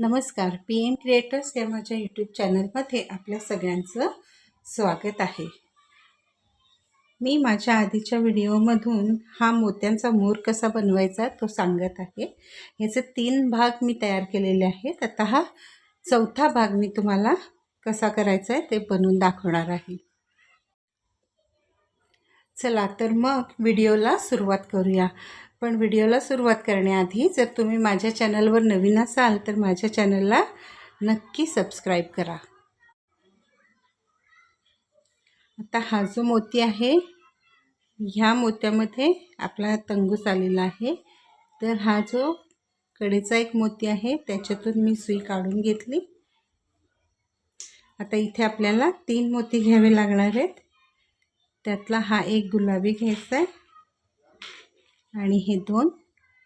नमस्कार. PM creators या माझ्या यूट्यूब चॅनलमध्ये आपल्या सगळ्यांचं स्वागत आहे. मी माझ्या आधीच्या व्हिडिओमधून हा मोत्यांचा मोर कसा बनवायचा तो सांगत आहे. ह्याचे 3 भाग मी तयार केलेले आहेत. आता हा 4था भाग मी तुम्हाला कसा करायचा आहे ते बनवून दाखवणार आहे. चला तर मग व्हिडिओला सुरुवात करूया. पण व्हिडिओला सुरुवात करण्याआधी जर तुम्ही माझ्या चॅनलवर नवीन असाल तर माझ्या चॅनलला नक्की सबस्क्राईब करा. आता हा जो मोती आहे ह्या मोत्यामध्ये आपला तंगूस आलेला आहे. तर हा जो कडेचा एक मोती आहे त्याच्यातून मी सुई काढून घेतली. आता इथे आपल्याला 3 मोती घ्यावे लागणार आहेत. त्यातला हा एक गुलाबी घ्यायचा आहे आणि हे 2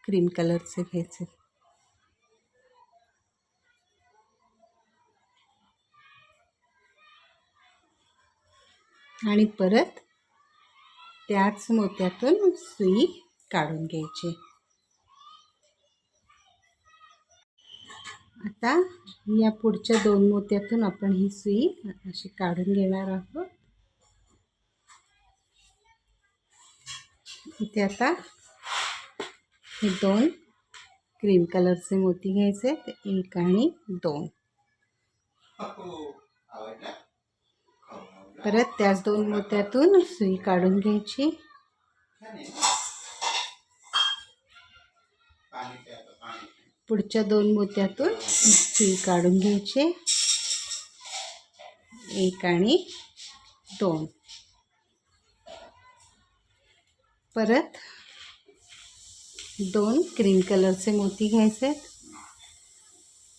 क्रीम कलरचे घ्यायचे. आणि परत त्याच मोत्यातून सुई काढून घ्यायची. आता या पुढच्या 2 मोत्यातून आपण ही सुई अशी काढून घेणार आहोत. इथे आता हे 2 क्रीम कलरचे मोती घ्यायचे, 1 आणि 2. परत त्याच 2 मोत्यातून सुई काढून घ्यायची. पुढच्या 2 मोत्यातून सुई काढून घ्यायची, 1 आणि 2. परत 2 क्रीम कलरचे मोती घ्यायचे,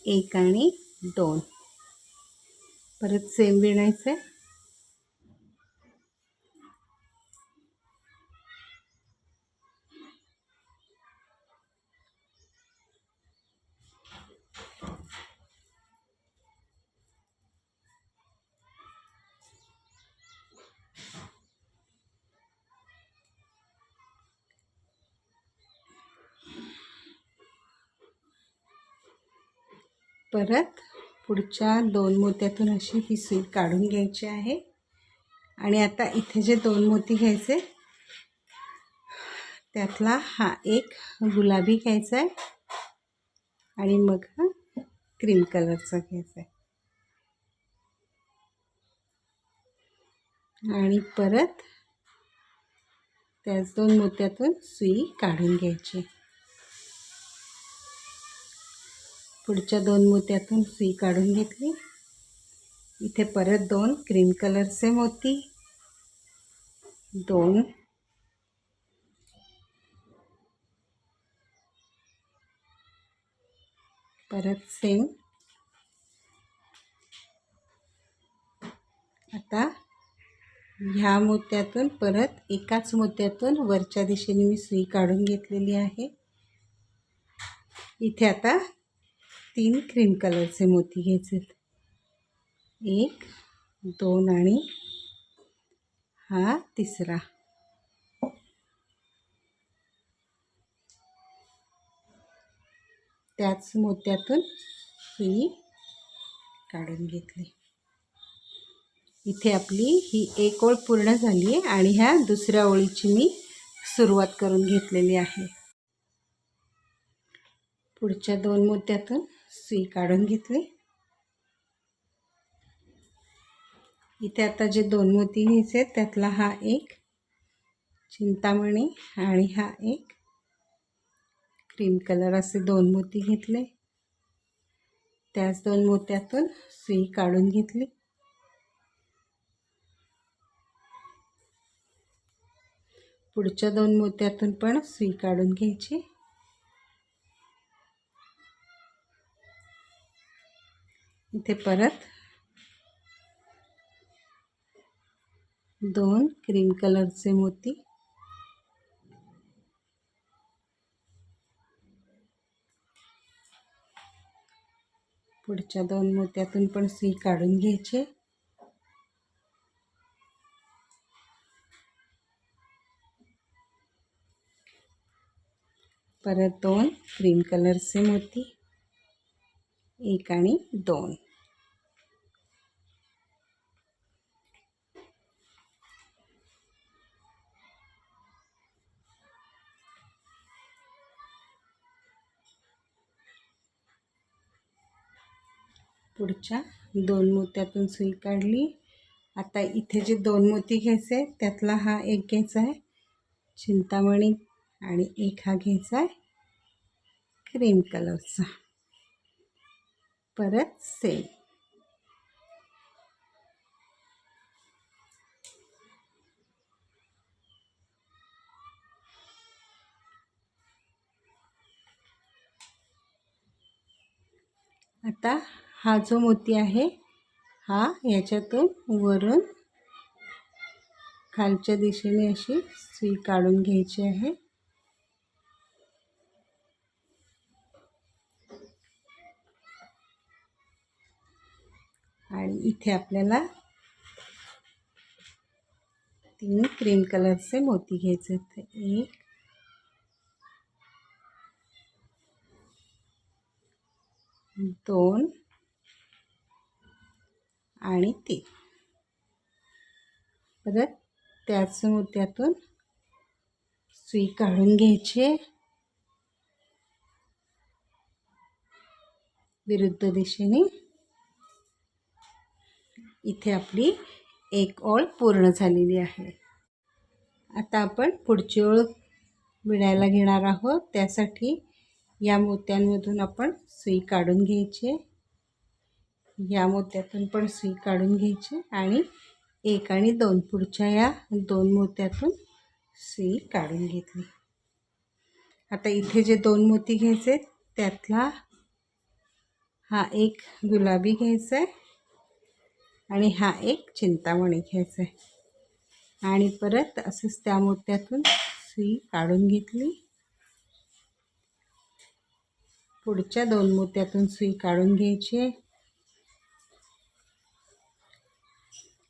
1 आणि 2. परत सेम विणायचे. परत पुढच्या 2 मोत्यातून अशी ही सुई काढून घ्यायची आहे. आणि आता इथे जे 2 मोती घ्यायचे त्यातला हा एक गुलाबी घ्यायचा आहे आणि मग हा क्रीम कलरचा घ्यायचा आहे. आणि परत त्याच 2 मोत्यातून सुई काढून घ्यायची. पुढच्या 2 मोत्यातून सुई काढून घेतली. इथे परत 2 क्रीम कलरचे मोती, 2. परत सेम. आता ह्या मोत्यातून परत एकाच मोत्यातून वरच्या दिशेने मी सुई काढून घेतलेली आहे. इथे आता 3 क्रीम कलरचे मोती घ्यायचे, 1, 2 आणि हा 3रा. त्याच मोत्यातून सुई काढून घेतली. इथे आपली ही एक ओळ पूर्ण झाली आहे आणि ह्या दुसऱ्या ओळीची मी सुरुवात करून घेतलेली आहे. पुढच्या 2 मोत्यातून सुई काढून घेतली. इथे आता जे 2 मोती घ्यायचे त्यातला हा एक चिंतामणी आणि हा एक क्रीम कलर असे 2 मोती घेतले. त्याच 2 मोत्यातून सुई काढून घेतली. पुढच्या 2 मोत्यातून पण सुई काढून घ्यायची. इथे परत 2 क्रीम कलरचे मोती, पुढच्या 2 मोत्यातून पण सुई काढून घ्यायची. परत 2 क्रीम कलरचे मोती, 1 आणि 2. पुढच्या 2 मोत्यातून सुई काढली. आता इथे जे 2 मोती घ्यायचे त्यातला हा एक घ्यायचा आहे चिंतामणी आणि एक हा घ्यायचा आहे क्रीम कलरचा. परत सेम. आता हा जो मोती आहे हा याच्यातून वरून खालच्या दिशेने अशी सुई काढून घ्यायची आहे. आणि इथे आपल्याला 3 क्रीम कलरचे मोती घ्यायचे आहेत. 1 2 आणि 3. परत त्याच मोत्यातून सुई काढून घ्यायची विरुद्ध दिशेने. इथे आपली एक ओळ पूर्ण झालेली आहे. आता आपण पुढची ओळ विणायला घेणार आहोत. त्यासाठी या मोत्यांमधून आपण सुई काढून घ्यायची. या मोत्यातून पण सुई काढून घ्यायची आणि 1 आणि 2 पुढच्या या 2 मोत्यातून सुई काढून घेतली. आता इथे जे 2 मोती घ्यायचे त्यातला हा एक गुलाबी घ्यायचा आहे आणि हा एक चिंतामणी घ्यायचा आहे आणि परत असंच त्या मोत्यातून सुई काढून घेतली. पुढच्या 2 मोत्यातून सुई काढून घ्यायची आहे.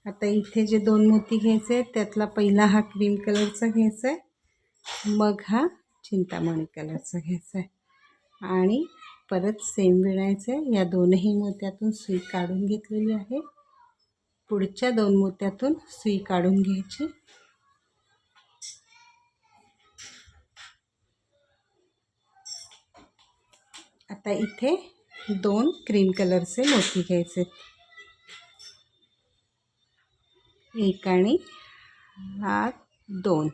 आता इथे जे 2 मोती घ्यायचे त्यातला पहिला हा क्रीम कलरचा घ्यायचा आहे, मग हा चिंतामणी कलरचा घ्यायचा आहे आणि परत सेम विणायचं आहे. या दोनही मोत्यातून सुई काढून घेतलेली आहे. पुढच्या 2 मोत्यातून सुई काढून घ्यायची. आता इथे 2 क्रीम कलरचे मोती घ्यायचे, 1 आणि हा 2.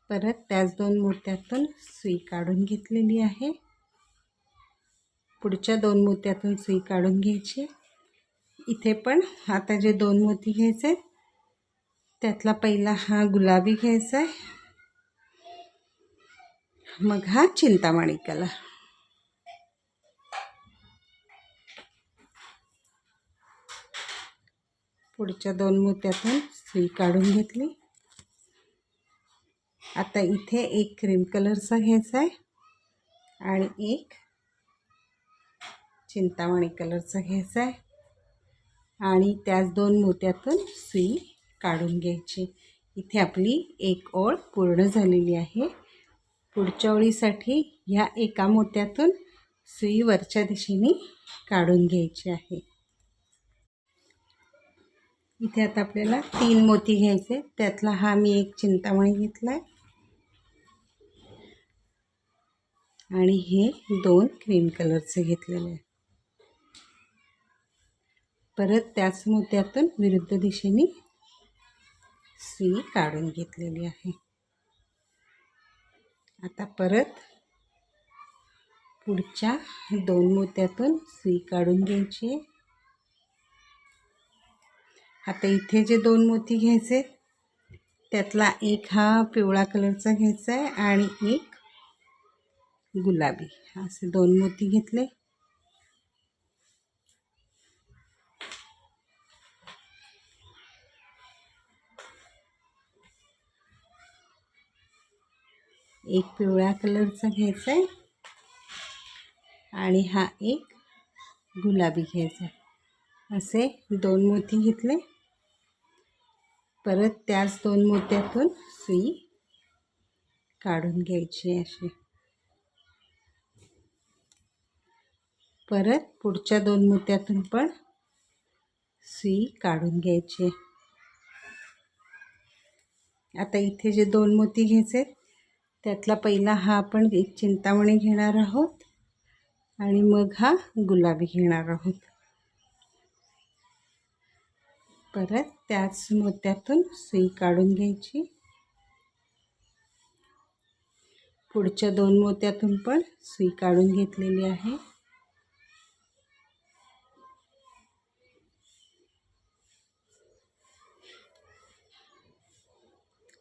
परत त्याच 2 मोत्यातून सुई काढून घेतलेली आहे. पुढच्या 2 मोत्यातून सुई काढून घ्यायची. इथे पण आता जे 2 मोती घ्यायचे त्यातला पहिला हा गुलाबी घ्यायचा आहे, मग हा चिंतामणी कलर. पुढच्या 2 मोत्यातून सुई काढून घेतली. आता इथे एक क्रीम कलरचा घ्यायचा आहे आणि एक चिंतामणी कलरचा घ्यायचा आहे आणि त्याच 2 मोत्यातून सुई काढून घ्यायची. इथे आपली एक ओळ पूर्ण झालेली आहे. पुढच्या ओळीसाठी ह्या एका मोत्यातून सुई वरच्या दिशेने काढून घ्यायची आहे. इथे आता आपल्याला 3 मोती घ्यायचे. त्यातला हा मी एक चिंतामणी घेतला आहे आणि हे 2 क्रीम कलरचे घेतलेले आहे. परत त्याच मोत्यातून विरुद्ध दिशेने सुई काढून घेतलेली आहे. आता परत पुढच्या 2 मोत्यातून सुई काढून घ्यायची. आता इथे जे 2 मोती घ्यायचे त्यातला एक हा पिवळा कलरचा घ्यायचा आहे आणि एक गुलाबी, असे 2 मोती घेतले. एक पिवळ्या कलरचा घ्यायचा आहे आणि हा एक गुलाबी घ्यायचा आहे. असे 2 मोती घेतले. परत त्याच 2 मोत्यातून सुई काढून घ्यायची अशी. परत पुढच्या 2 मोत्यातून पण सुई काढून घ्यायची. आता इथे जे 2 मोती घ्यायचे त्यातला पहिला हा आपण एक चिंतामणी घेणार आहोत आणि मग हा गुलाबी घेणार आहोत. परत त्याच मोत्यातून सुई काढून घ्यायची. पुढच्या 2 मोत्यातून पण सुई काढून घेतलेली आहे.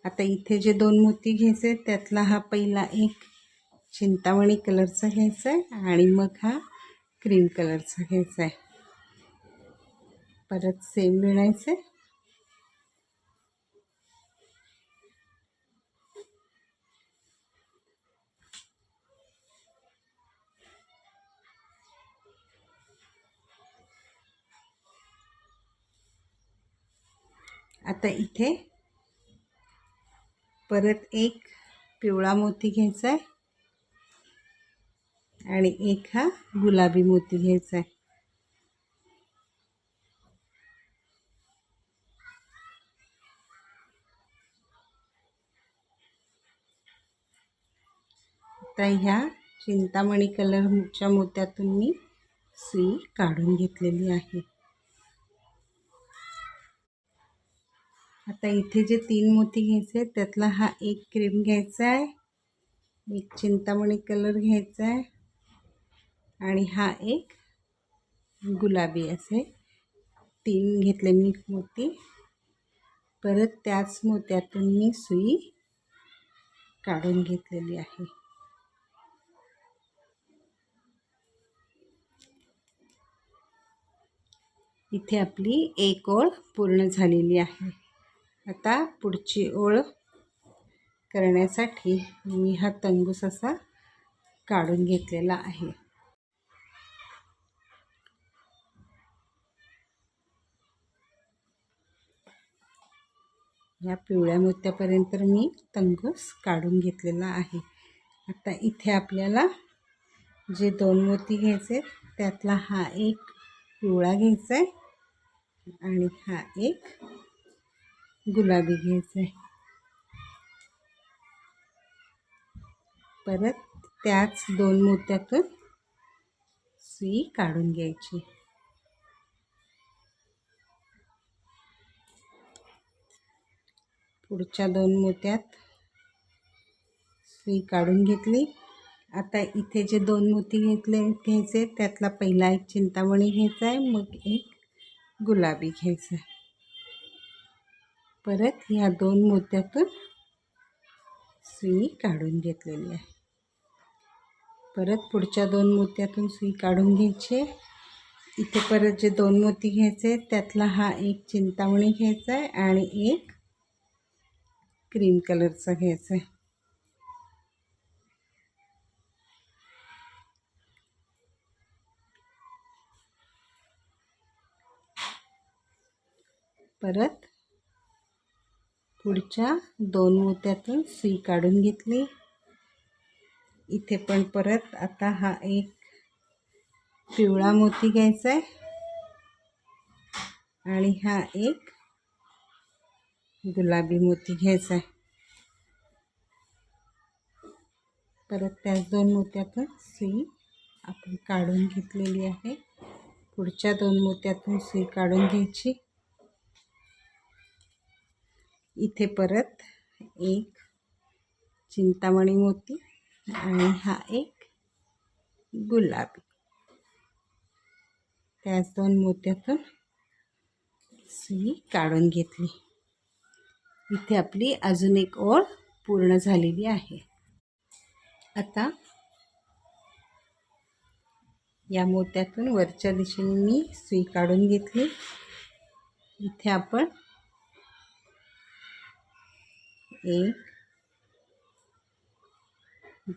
आता इथे जे 2 मोती घ्यायचे त्यातला हा पहिला एक चिंतामणी कलरचा घ्यायचा आहे आणि मग हा क्रीम कलरचा घ्यायचा आहे. परत सेम विणायचे. आता इथे परत एक पिवळा मोती घ्यायचा आहे आणि एक हा गुलाबी मोती घ्यायचा आहे. आता ह्या चिंतामणी कलरच्या मोत्यातून मी सुई काढून घेतलेली आहे. आता इथे जे 3 मोती घ्यायचे त्यातला हा एक क्रीम घ्यायचा आहे, एक चिंतामणी कलर घ्यायचा आहे आणि हा एक गुलाबी असे 3 घेतले मी मोती. परत त्याच मोत्यातून मी सुई काढून घेतलेली आहे. इथे आपली एक ओळ पूर्ण झालेली आहे. आता पुढची ओळ करण्यासाठी मी हा तंगूस असा काढून घेतलेला आहे. या पिवळ्या मोत्यापर्यंत मी तंगूस काढून घेतलेला आहे. आता इथे आपल्याला जे 2 मोती घ्यायचे त्यातला हा एक पिवळा घ्यायचा आहे आणि हा एक गुलाबी घ्यायचा आहे. परत त्याच 2 मोत्यातून सुई काढून घ्यायची. पुढच्या 2 मोत्यात सुई काढून घेतली. आता इथे जे 2 मोती घ्यायचे त्यातला पहिला एक चिंतामणी घ्यायचा आहे, मग एक गुलाबी घ्यायचा आहे. परत ह्या 2 मोत्यातून सुई काढून घेतलेली आहे. परत पुढच्या 2 मोत्यातून सुई काढून घ्यायची. इथे परत जे 2 मोती घ्यायचे त्यातला हा एक चिंतामणी घ्यायचा आहे आणि एक क्रीम कलरचा घ्यायचा आहे. परत पुढच्या 2 मोत्यातून सुई काढून घेतली. इथे पण परत आता हा एक पिवळा मोती घ्यायचा आहे आणि हा एक गुलाबी मोती घ्यायचा आहे. परत त्याच 2 मोत्यातून सुई आपण काढून घेतलेली आहे. पुढच्या 2 मोत्यातून सुई काढून घ्यायची. इथे परत एक चिंतामणी मोती आणि हा एक गुलाबी, त्याच 2 मोत्यातून सुई काढून घेतली. इथे आपली अजून एक ओळ पूर्ण झालेली आहे. आता या मोत्यातून वरच्या दिशेने मी सुई काढून घेतली. इथे आपण 1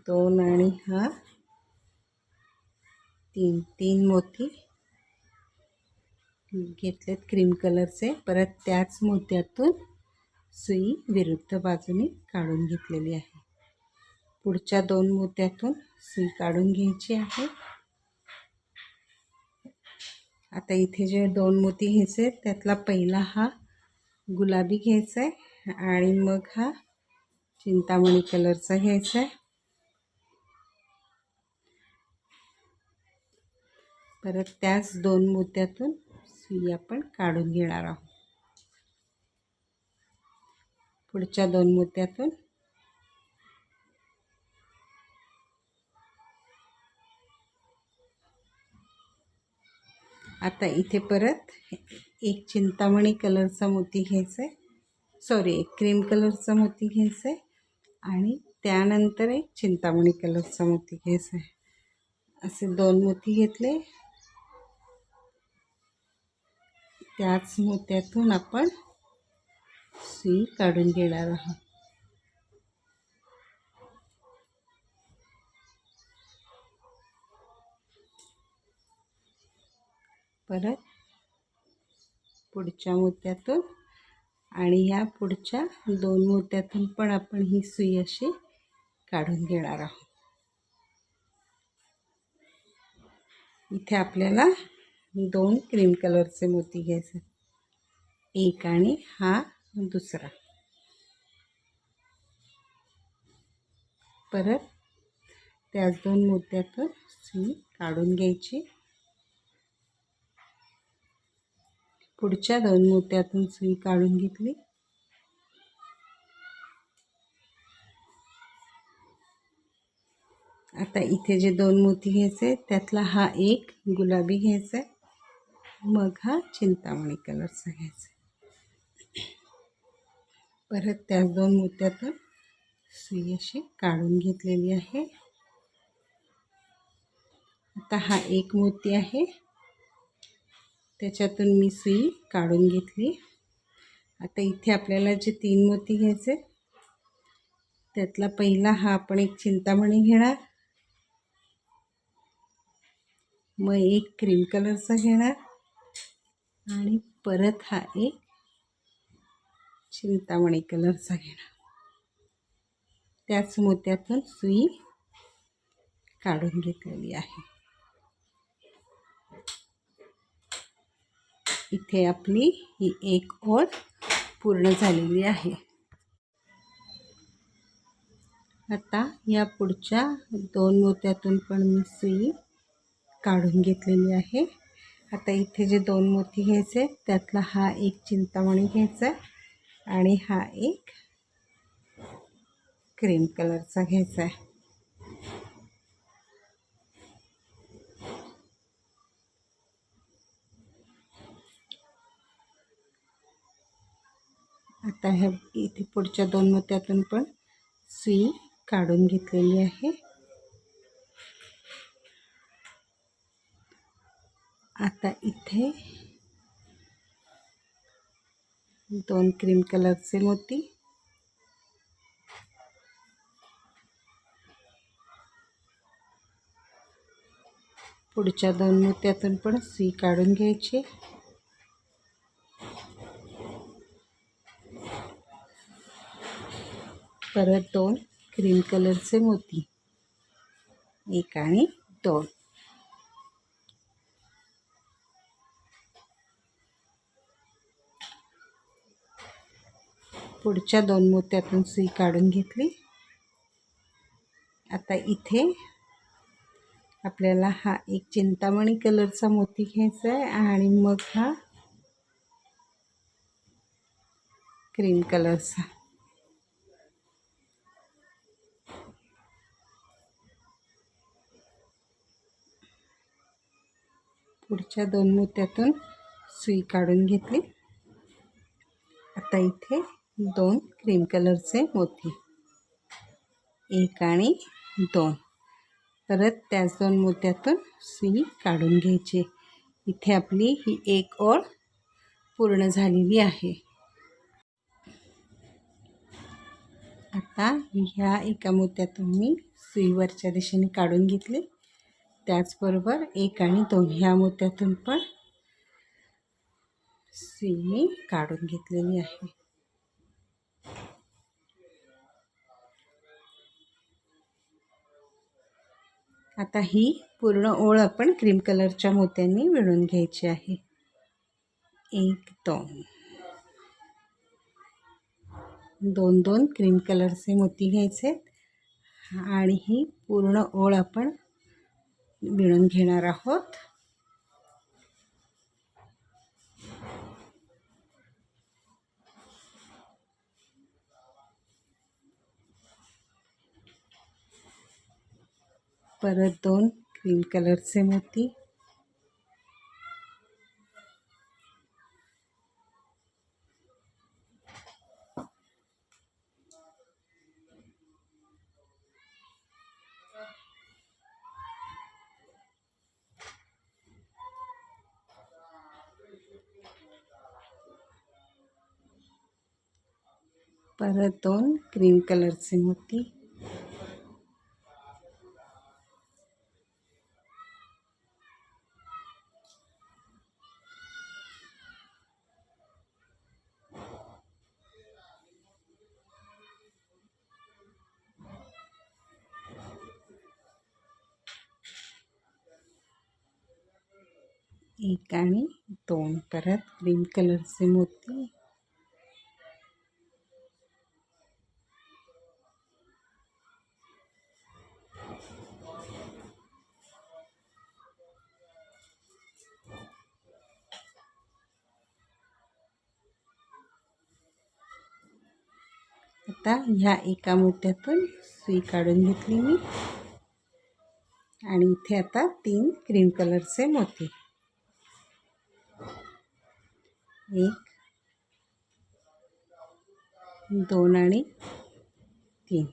2 आणि हा 3 मोती घेतलेत क्रीम कलरचे. परत त्याच मोत्यातून सुई विरुद्ध बाजूने काढून घेतलेली आहे. पुढच्या 2 मोत्यातून सुई काढून घ्यायची आहे. आता इथे जे 2 मोती घ्यायचे त्यातला पहिला हा गुलाबी घ्यायचा आहे आणि मग हा चिंतामणी कलरचा घ्यायचा आहे. परत त्याच 2 मोत्यातून सुई आपण काढून घेणार आहोत. पुढच्या 2 मोत्यातून आता इथे परत एक चिंतामणी कलरचा मोती घ्यायचा आहे, एक क्रीम कलरचा मोती घ्यायचा आहे आणि त्यानंतर एक चिंतामणी कलरचा मोती घ्यायचा आहे. असे 2 मोती घेतले. त्याच मोत्यातून आपण सुई काढून घेणार आहोत. परत पुढच्या मोत्यातून आणि ह्या पुढच्या 2 मोत्यातून पण आपण ही सुई अशी काढून घेणार आहोत. इथे आपल्याला 2 क्रीम कलरचे मोती घ्यायचे, एक आणि हा दुसरा. परत त्याच 2 मोत्यातून सुई काढून घ्यायची. पुढच्या 2 मोत्यातून सुई काढून घेतली. आता इथे जे 2 मोती घ्यायचे त्यातला हा एक गुलाबी घ्यायचा आहे, मग हा चिंतामणी कलरचा घ्यायचा. परत त्याच 2 मोत्यातून सुई अशी काढून घेतलेली आहे. आता हा एक मोती आहे, त्याच्यातून मी सुई काढून घेतली. आता इथे आपल्याला जे 3 मोती घ्यायचे त्यातला पहिला हा आपण एक चिंतामणी घेणार, मग एक क्रीम कलरचा घेणार आणि परत हा एक चिंतामणी कलरचा घेणार. त्याच मोत्यातून सुई काढून घेतलेली आहे. इथे आपली ही एक ओळ पूर्ण झालेली आहे. आता या पुढच्या 2 मोत्यातून पण मी सुई काढून घेतलेली आहे. आता इथे जे 2 मोती घ्यायचे त्यातला हा एक चिंतामणी घ्यायचा आणि हा एक क्रीम कलरचा घ्यायचा आहे. आता ह्या इथे पुढच्या 2 मोत्यातून पण सुई काढून घेतलेली आहे. आता इथे 2 क्रीम कलरचे मोती, पुढच्या 2 मोत्यातून पण सुई काढून घ्यायची. परत 2 क्रीम कलरचे मोती, एक आणि 2. पुढच्या 2 मोत्यातून सुई काढून घेतली. आता इथे आपल्याला हा एक चिंतामणी कलरचा मोती घ्यायचा आहे आणि मग हा क्रीम कलरचा. पुढच्या 2 मोत्यातून सुई काढून घेतली. आता इथे 2 क्रीम कलरचे मोती, एक आणि 2. परत त्याच 2 मोत्यातून सुई काढून घ्यायची. इथे आपली ही एक ओळ पूर्ण झालेली आहे. आता ह्या एका मोत्यातून मी सुई वरच्या दिशेने काढून घेतली. त्याचबरोबर 1 आणि 2 ह्या मोत्यातून पण सुई मी काढून घेतलेली आहे. आता ही पूर्ण ओळ आपण क्रीम कलरच्या मोत्यांनी विणून घ्यायची आहे. 1 2 2 क्रीम कलरचे मोती घ्यायचे आणि ही पूर्ण ओळ आपण विणून घेणार आहोत. परत 2 क्रीम कलरचे मोती, परत 2 क्रीम कलरचे मोती, एक आणि 2 परत क्रीम कलरचे मोती, आता ह्या एका मोत्यातून सुई काढून घेतली मी आणि इथे आता 3 क्रीम कलरचे मोती, 1 2 आणि 3.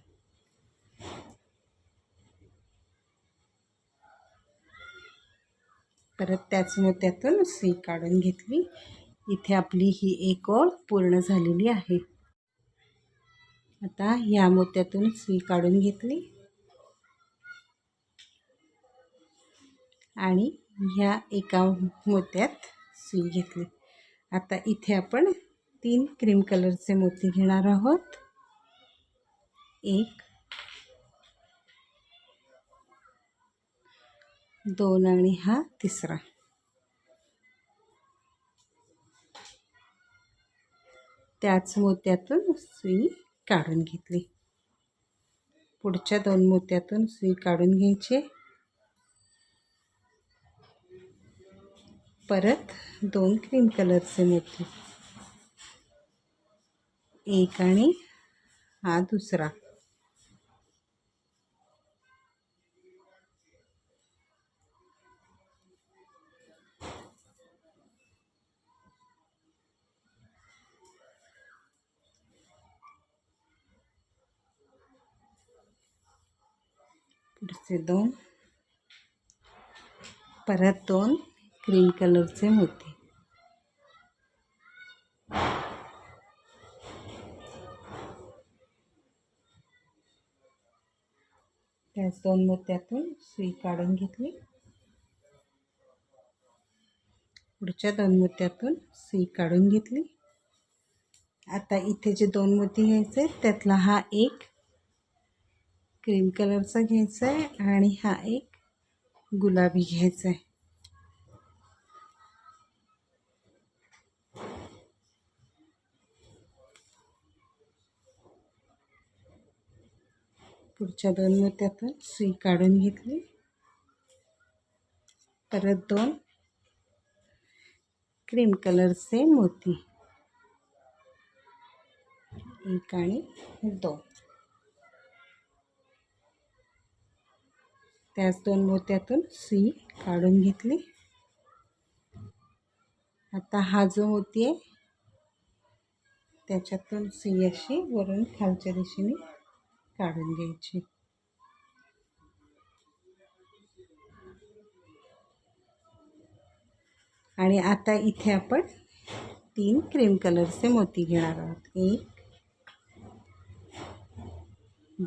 परत त्याच मोत्यातून सुई काढून घेतली. इथे आपली ही एक ओळ पूर्ण झालेली आहे. आता ह्या मोत्यातून सुई काढून घेतली आणि ह्या एका मोत्यात सुई घेतली. आता इथे आपण 3 क्रीम कलरचे मोती घेणार आहोत. 1 2 आणि हा तिसरा. त्याच मोत्यातून सुई काढून घेतली. पुढच्या 2 मोत्यातून सुई काढून घ्यायची. परत 2 क्रीम कलरचे मोती, 1 आणि हा दुसरा. पुढचे 2, परत 2 क्रीम कलरचे मोती, त्याच 2 मोत्यातून सुई काढून घेतली. पुढच्या 2 मोत्यातून सुई काढून घेतली. आता इथे जे 2 मोती घ्यायचे त्यातला हा एक क्रीम कलरचा घ्यायचा आहे आणि हा एक गुलाबी घ्यायचा आहे. पुढच्या 2 मोत्यातून सुई काढून घेतली. परत 2 क्रीम कलरचे मोती, 1 आणि 2. त्याच 2 मोत्यातून सुई काढून घेतली. आता हा जो मोती आहे त्याच्यातून सुई अशी वरून खालच्या दिशेने काढून घ्यायची. आणि आता इथे आपण 3 क्रीम कलरचे मोती घेणार आहोत. 1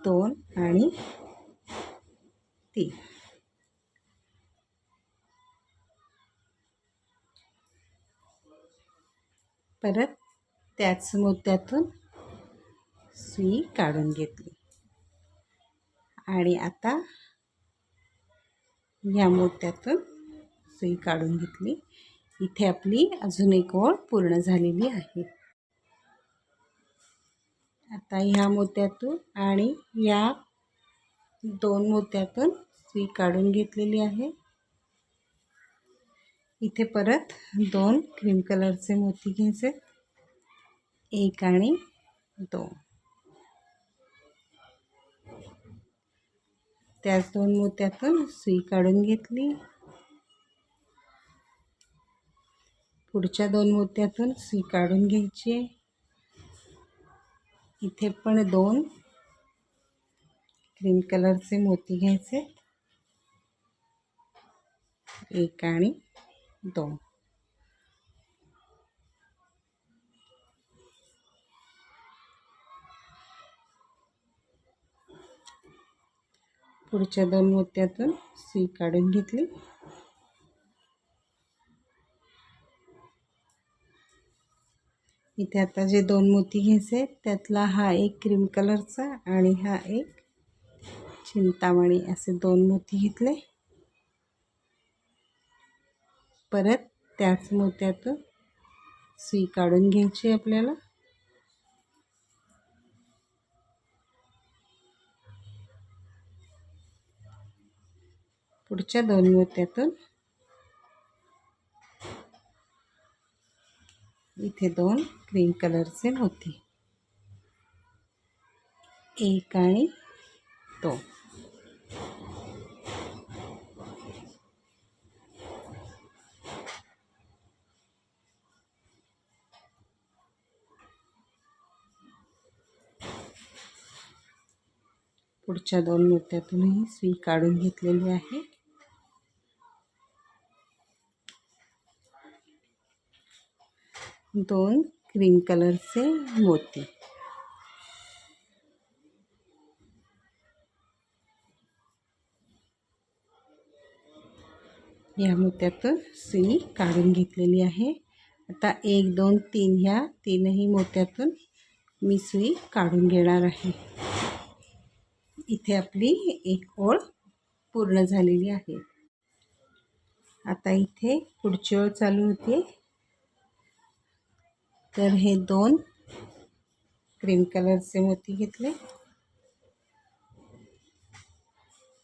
2 आणि 3. परत त्याच मोत्यातून सुई काढून घेतली आणि आता ह्या मोत्यातून सुई काढून घेतली. इथे आपली अजून एक ओळ पूर्ण झालेली आहे. आता ह्या मोत्यातून आणि या 2 मोत्यातून सुई काढून घेतलेली आहे. इथे परत 2 क्रीम कलरचे मोती घ्यायचे, 1 आणि 2. त्याच 2 मोत्यातून सुई काढून घेतली. पुढच्या 2 मोत्यातून सुई काढून घ्यायची. इथे पण 2 क्रीम कलरचे मोती घ्यायचे, 1 आणि 2. पुढच्या 2 मोत्यातून सुई काढून घेतली. इथे आता जे 2 मोती घ्यायचे त्यातला हा एक क्रीम कलरचा आणि हा एक चिंतामणी असे 2 मोती घेतले. परत त्याच मोत्यातून सुई काढून घ्यायची आपल्याला. पुढच्या 2 मोत्यातून इथे 2 क्रीम कलरचे मोती, 1 आणि 2. पुढच्या 2 मोत्यातूनही सुई काढून घेतलेली आहे. दोन क्रीम कलरचे मोती, या मोत्यातून सुई काढून घेतलेली आहे. आता 1 2 3 ह्या 3ही मोत्यातून मी सुई काढून घेणार आहे. इथे आपली एक ओळ पूर्ण झालेली आहे. आता इथे पुढची ओळ चालू होते. तर हे 2 क्रीम कलरचे मोती घेतले,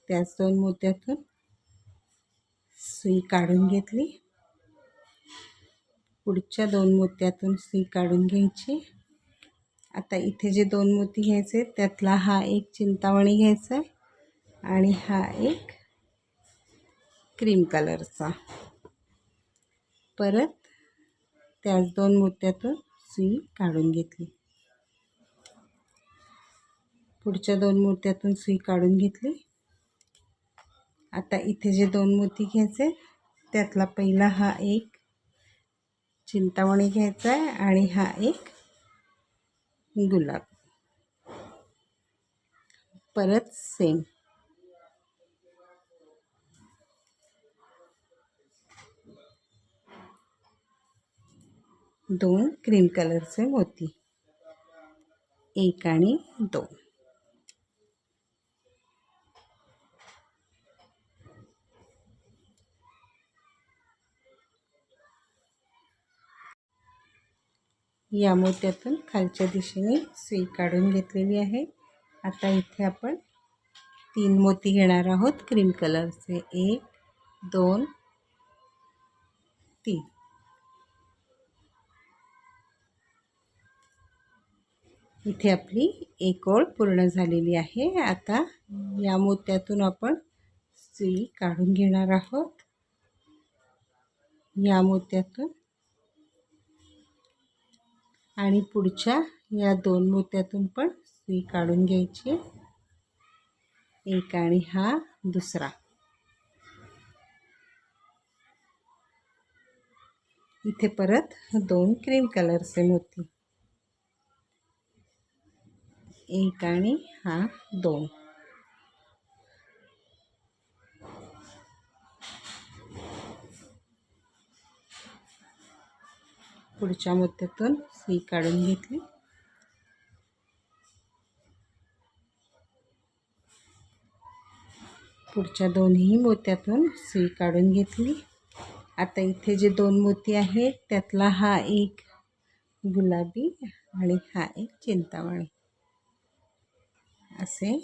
त्याच 2 मोत्यातून सुई काढून घेतली. पुढच्या 2 मोत्यातून सुई काढून घ्यायची. आता इथे जे 2 मोती घ्यायचे त्यातला हा एक चिंतामणी घ्यायचा आणि हा एक क्रीम कलरचा. परत त्याच 2 मोत्यातून सुई काढून घेतली. पुढच्या 2 मोत्यातून सुई काढून घेतली. आता इथे जे 2 मोती घ्यायचे त्यातला पहिला हा एक चिंतामणी घ्यायचा आहे आणि हा एक गुलाब. परत सेम 2 क्रीम कलरचे मोती, 1 आणि 2. या मोत्यातून खालच्या दिशेने सुई काढून घेतलेली आहे. आता इथे आपण 3 मोती घेणार आहोत क्रीम कलरचे, 1 2 3. इथे आपली एक ओळ पूर्ण झालेली आहे. आता या मोत्यातून आपण सुई काढून घेणार आहोत. या मोत्यातून आणि पुढच्या या 2 मोत्यातून पण सुई काढून घ्यायची, 1 आणि हा दुसरा. इथे परत 2 क्रीम कलरचे मोती, 1 आणि हा 2. पुढच्या मोत्यातून सुई काढून घेतली. पुढच्या दोन्ही मोत्यातून सुई काढून घेतली. आता इथे जे दोन मोती आहेत त्यातला हा एक गुलाबी आणि हा एक चिंतामणी असे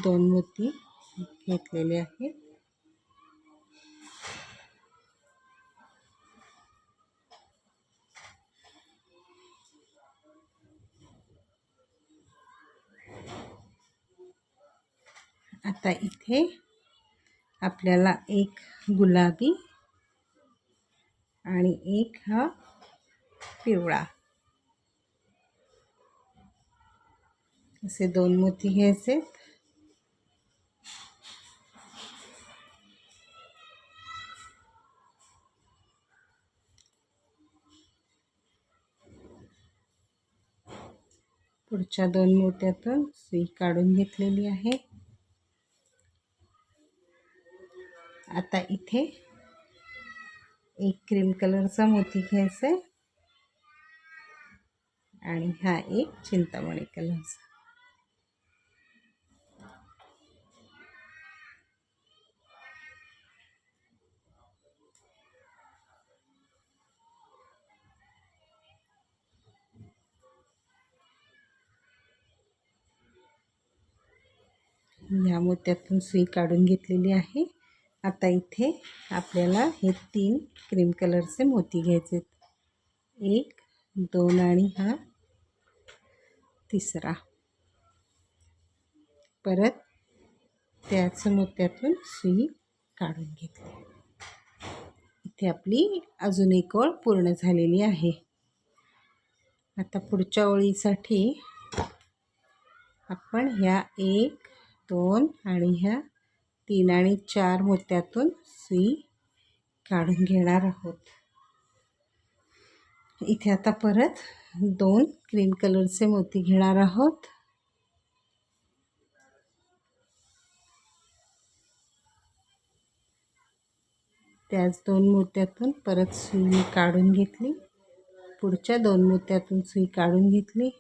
दोन मोती घेतलेले आहेत. आता इथे आपल्याला एक गुलाबी आणि एक हा पिवळा असे दोन मोती घ्यायचे. पुढच्या दोन मोत्यातून सुई काढून घेतलेली आहे. आता इथे एक क्रीम कलरचा मोती घ्यायचा आहे आणि हा एक चिंतामणी कलरचा. या मोत्यातून सुई काढून घेतलेली आहे. आता इथे आपल्याला हे तीन क्रीम कलरचे मोती घ्यायचे. एक, दोन आणि हा तिसरा. परत त्याच मोत्यातून सुई काढून घेतली. इथे आपली अजून एक ओळ पूर्ण झालेली आहे. आता पुढच्या ओळीसाठी आपण ह्या 1, 2 आणि ह्या 3 आणि 4 मोत्यातून सुई काढून घेणार आहोत. इथे आता परत 2 क्रीम कलरचे मोती घेणार आहोत. त्याच 2 मोत्यातून परत सुई काढून घेतली. पुढच्या 2 मोत्यातून सुई काढून घेतली.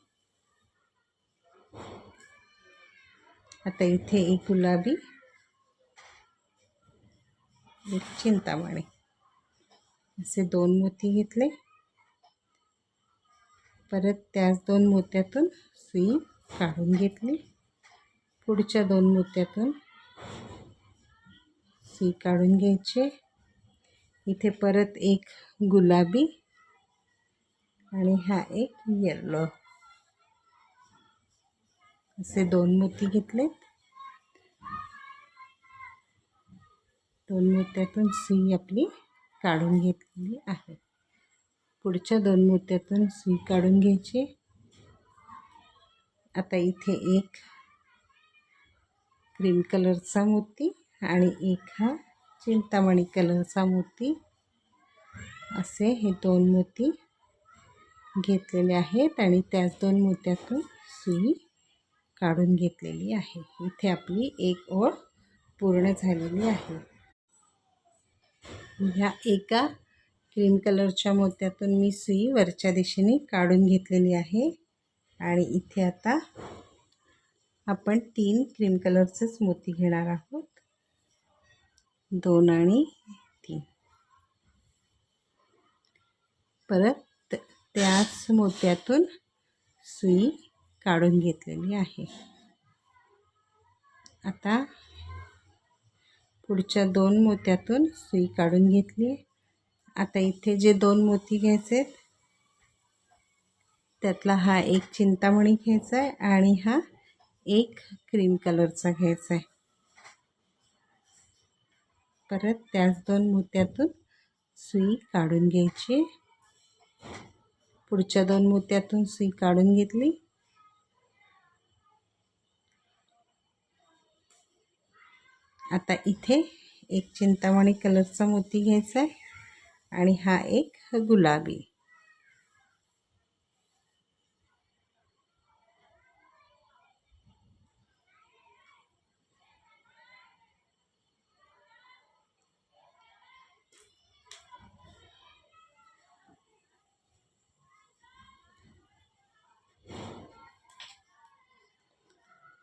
आता इथे एक गुलाबी, एक चिंतामणी असे 2 मोती घेतले. परत त्याच 2 मोत्यातून सुई काढून घेतली. पुढच्या 2 मोत्यातून सुई काढून घ्यायची. इथे परत एक गुलाबी आणि हा एक येलो असे 2 मोती घेतले. 2 मोत्यातून सुई आपली काढून घेतलेली आहे. पुढच्या 2 मोत्यातून सुई काढून घ्यायची. आता इथे एक क्रीम कलरचा मोती आणि एक हा चिंतामणी कलरचा मोती असे हे 2 मोती घेतलेले आहेत आणि त्याच 2 मोत्यातून सुई काढून घेतलेली आहे. इथे आपली एक ओळ पूर्ण झालेली आहे. ह्या एका क्रीम कलरच्या मोत्यातून मी सुई वरच्या दिशेने काढून घेतलेली आहे आणि इथे आता आपण 3 क्रीम कलरचेच मोती घेणार आहोत. 2 आणि 3. परत त्याच मोत्यातून सुई काढून घेतलेली आहे. आता पुढच्या 2 मोत्यातून सुई काढून घेतली. आता इथे जे 2 मोती घ्यायचे त्यातला हा एक चिंतामणी घ्यायचा आहे आणि हा एक क्रीम कलरचा घ्यायचा आहे. परत त्याच 2 मोत्यातून सुई काढून घ्यायची. पुढच्या 2 मोत्यातून सुई काढून घेतली. आता इथे एक चिंतामणी कलरचा मोती घ्यायचा आहे आणि हा एक गुलाबी.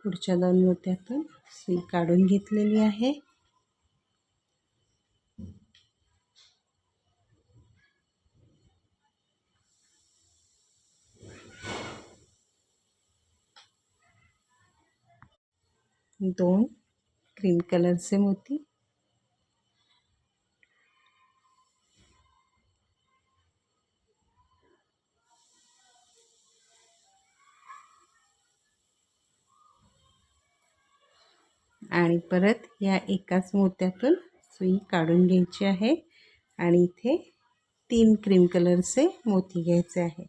पुढच्या 2 मोत्यातून सुई काढून घेतलेली आहे. 2 क्रीम कलरचे मोती, आणि परत या एकाच मोत्यातून सुई काढून घ्यायची आहे आणि इथे 3 क्रीम कलरचे मोती घ्यायचे आहे,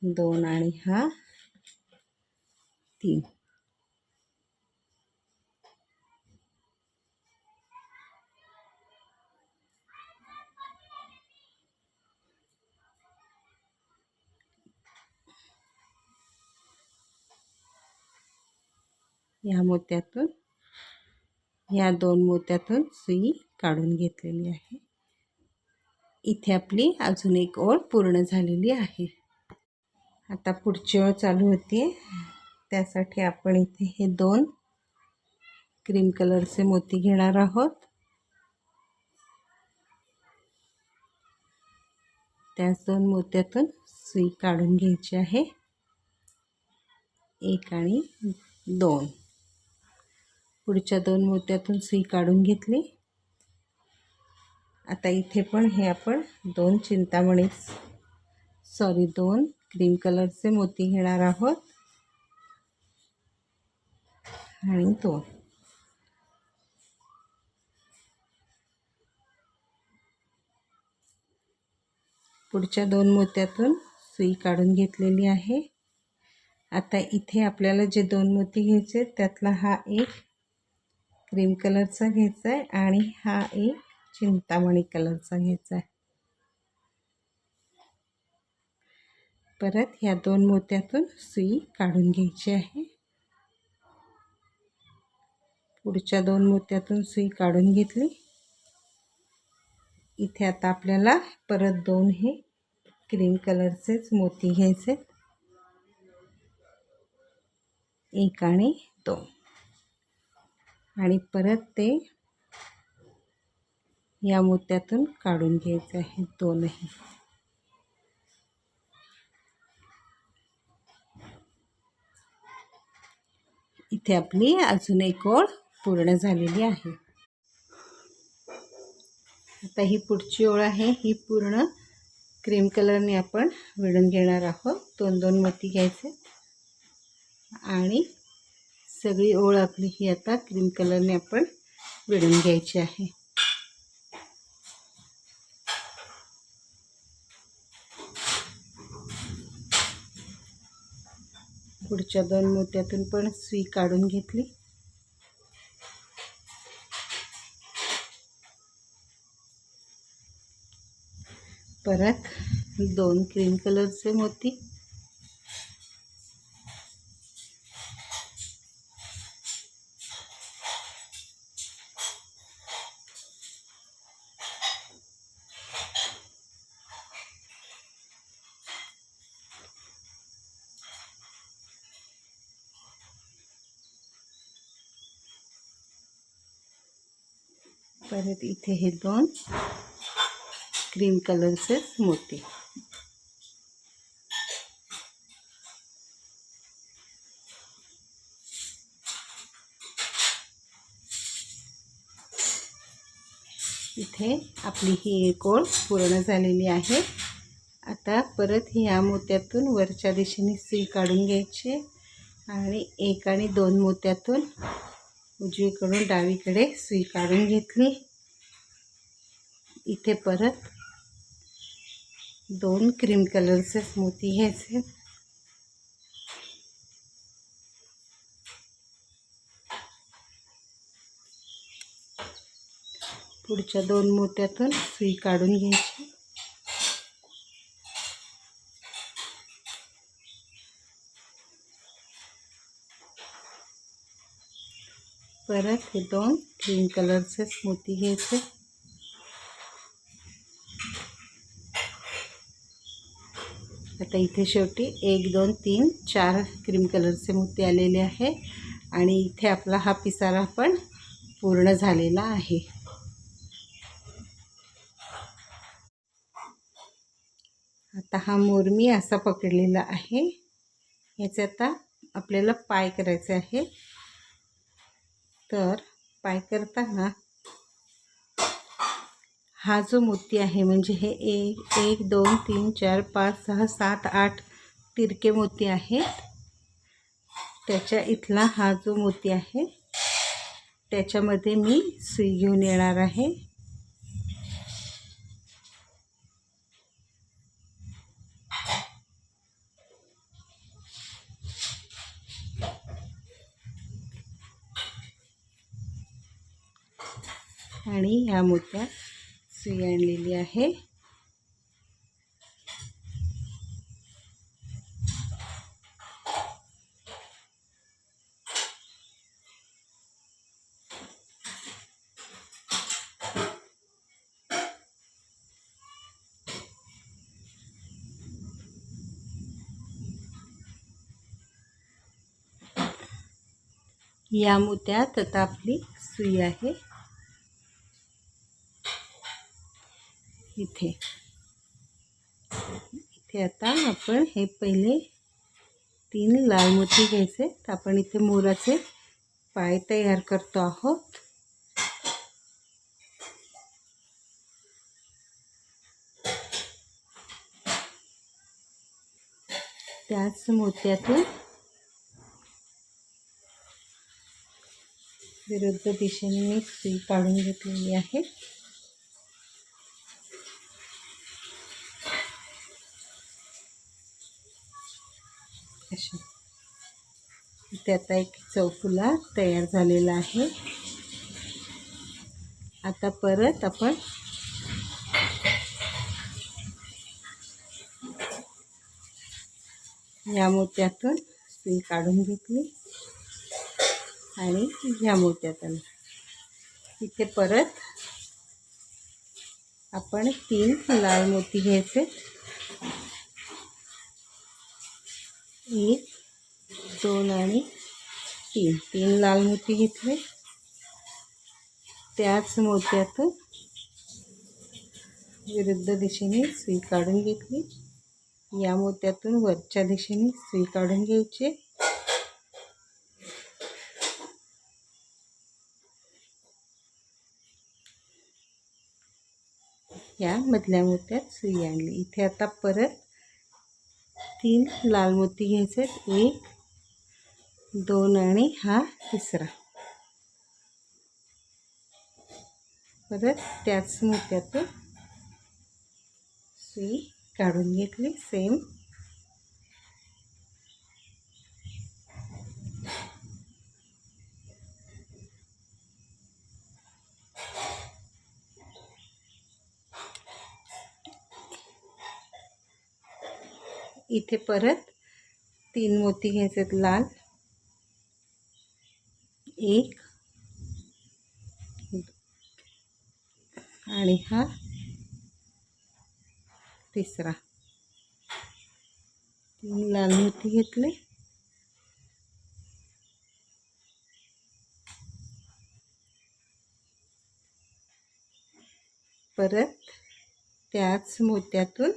2 आणि हा 3. या मोत्यातून या 2 मोत्यातून सुई काढून घेतलेली आहे. इथे आपली अजून एक ओळ पूर्ण झालेली आहे. आता पुढची ओळ चालू होते. त्यासाठी आपण इथे हे 2 क्रीम कलरचे मोती घेणार आहोत. त्याच 2 मोत्यातून सुई काढून घ्यायची आहे, 1 आणि 2. पुढच्या 2 मोत्यातून सुई काढून घेतली. आता इथे पण हे आपण 2 क्रीम कलरचे मोती घेणार आहोत आणि 2. पुढच्या 2 मोत्यातून सुई काढून घेतलेली आहे. आता इथे आपल्याला जे 2 मोती घ्यायचे त्यातला हा एक क्रीम कलरचा घ्यायचा आहे आणि हा एक चिंतामणी कलरचा घ्यायचा आहे. परत ह्या 2 मोत्यातून सुई काढून घ्यायची आहे. पुढच्या 2 मोत्यातून सुई काढून घेतली. इथे आता आपल्याला परत 2 हे क्रीम कलरचेच मोती घ्यायचे, 1 आणि 2. आणि परत ते या मोत्यातून काढून घ्यायचे आहे, 2ही. इथे आपली अजून एक ओळ पूर्ण झालेली आहे. आता ही पुढची ओळ आहे, ही पूर्ण क्रीम कलरने आपण विणून घेणार आहोत. 2-2 मोती घ्यायचे आणि सगळी ओळ आपली ही आता क्रीम कलरने आपण विणून घ्यायची आहे. पुढच्या 2 मोत्यातून पण सुई काढून घेतली. परत 2 क्रीम कलरचे मोती, परत इथे हे 2 क्रीम कलरचे मोती. इथे आपली ही एक ओळ पूर्ण झालेली आहे. आता परत ह्या मोत्यातून वरच्या दिशेने सुई काढून घ्यायची आणि 1 आणि 2 मोत्यातून उजवीकडून डावीकडे सुई काढून घेतली. इथे परत 2 क्रीम कलरचे मोती घ्यायचे, पुढच्या 2 मोत्यातून सुई काढून घ्यायची. परत हे 2 क्रीम कलरचे मोती घ्यायचे, आता इथे शेवटी 1 2 3 4 क्रीम कलरचे मोती आलेले आहे आणि इथे आपला हा पिसारा पण पूर्ण झालेला आहे. आता हा मोर मी असा पकडलेला आहे. याचे आता आपल्याला पाय करायचे आहे. तर पाय करताना हा जो मोती आहे म्हणजे हे 1 2 3 4 5 6 7 8 तिरके मोती आहेत. त्याच्या इथला हा जो मोती आहे त्याच्यामध्ये मी सुई घेऊन येणार आहे. आणि ह्या मोत्यात सुई आणलेली आहे. या मोत्यात आता आपली सुई आहे. इथे आता आपण हे पहिले 3 लाल मोती घ्यायचे. तर आपण इथे मोराचे पाय तयार करतो आहोत. त्याच मोत्यातून विरुद्ध दिशेने मी सुई काढून घेतलेली आहे. अशी इथे आता एक चौफुला तयार झालेला आहे. आता परत आपण या मोत्यातून सुई काढून घेतली आणि या मोत्यातून इथे परत आपण 3 लाल मोती घ्यायचे. 1 2 आणि 3 लाल मोती घेतले. त्याच मोत्यातून विरुद्ध दिशेने सुई काढून घेतली. या मोत्यातून वरच्या दिशेने सुई काढून घ्यायची. या मधल्या मोत्यात सुई आणली. इथे आता परत 3 लाल मोती घ्यायचे. 1 2 आणि हा तिसरा. परत त्याच मोत्यातून सुई काढून घेतली. सेम इथे परत 3 मोती घ्यायचेत लाल. 1 आणि हा तिसरा. 3 लाल मोती घेतले. परत त्याच मोत्यातून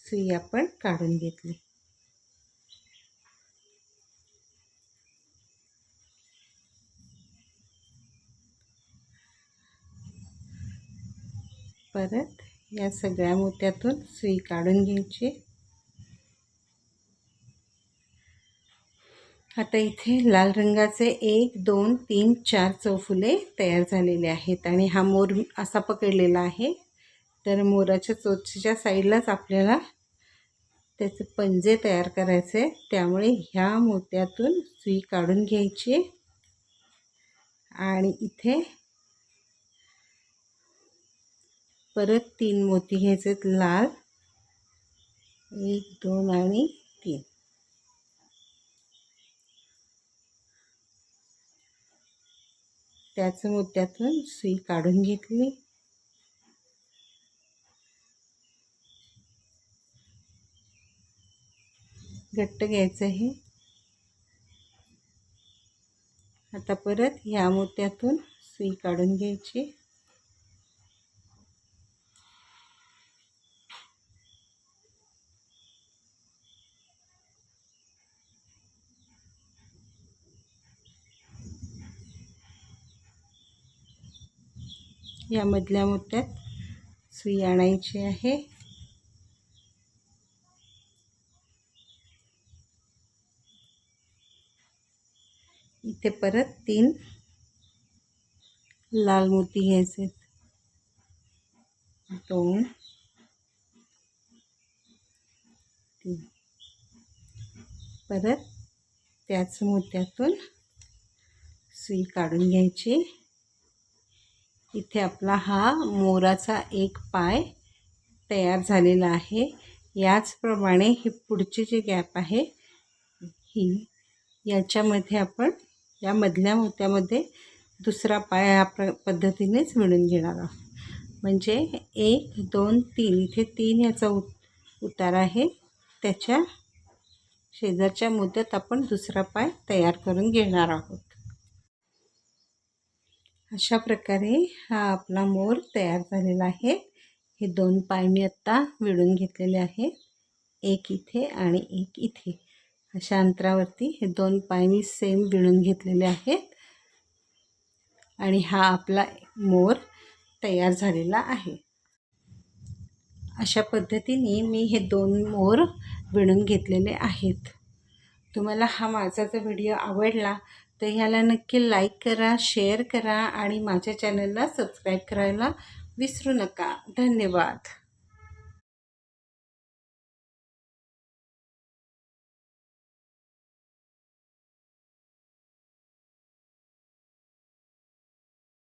सुई आपण काढून घेतली. परत या सगळ्या मोत्यातून सुई काढून घ्यायची. आता इथे लाल रंगाचे 1 2 3 4 चौफुले तयार झालेले आहेत आणि हा मोर असा पकडलेला आहे. तर मोराच्या चोचीच्या साईडलाच आपल्याला त्याचे पंजे तयार करायचे. त्यामुळे ह्या मोत्यातून सुई काढून घ्यायची आणि इथे परत 3 मोती घ्यायचेत लाल. 1 2 आणि 3. त्याच मोत्यातून सुई काढून घेतली. घट्ट घ्यायचं आहे. आता परत ह्या मोत्यातून सुई काढून घ्यायची. या मधल्या मोत्यात सुई आणायची आहे. इथे परत 3 लाल मोती घ्यायचे. 2 3 परत त्याच मोत्यातून सुई काढून घ्यायची. इथे आपला हा मोराचा एक पाय तयार झालेला आहे. याचप्रमाणे ही पुढची जी गॅप आहे ही याच्यामध्ये आपण या मधल्या मोत्यामध्ये दुसरा पाय ह्या पद्धतीनेच विणून घेणार आहोत. म्हणजे 1 2 3 इथे 3 याचा उतार आहे. त्याच्या शेजारच्या मोत्यात आपण दुसरा पाय तयार करून घेणार आहोत. अशा प्रकारे हा आपला मोर तयार झालेला आहे. हे 2 पाय मी आत्ता विणून घेतलेले आहेत. एक इथे आणि एक इथे. अशा अंतरावरती हे 2 पाय मी सेम विणून घेतलेले आहेत आणि हा आपला मोर तयार झालेला आहे. अशा पद्धतीने मी हे 2 मोर विणून घेतलेले आहेत. तुम्हाला हा माझा जर व्हिडिओ आवडला तर ह्याला नक्की लाईक करा, शेअर करा आणि माझ्या चॅनलला सबस्क्राईब करायला विसरू नका. धन्यवाद.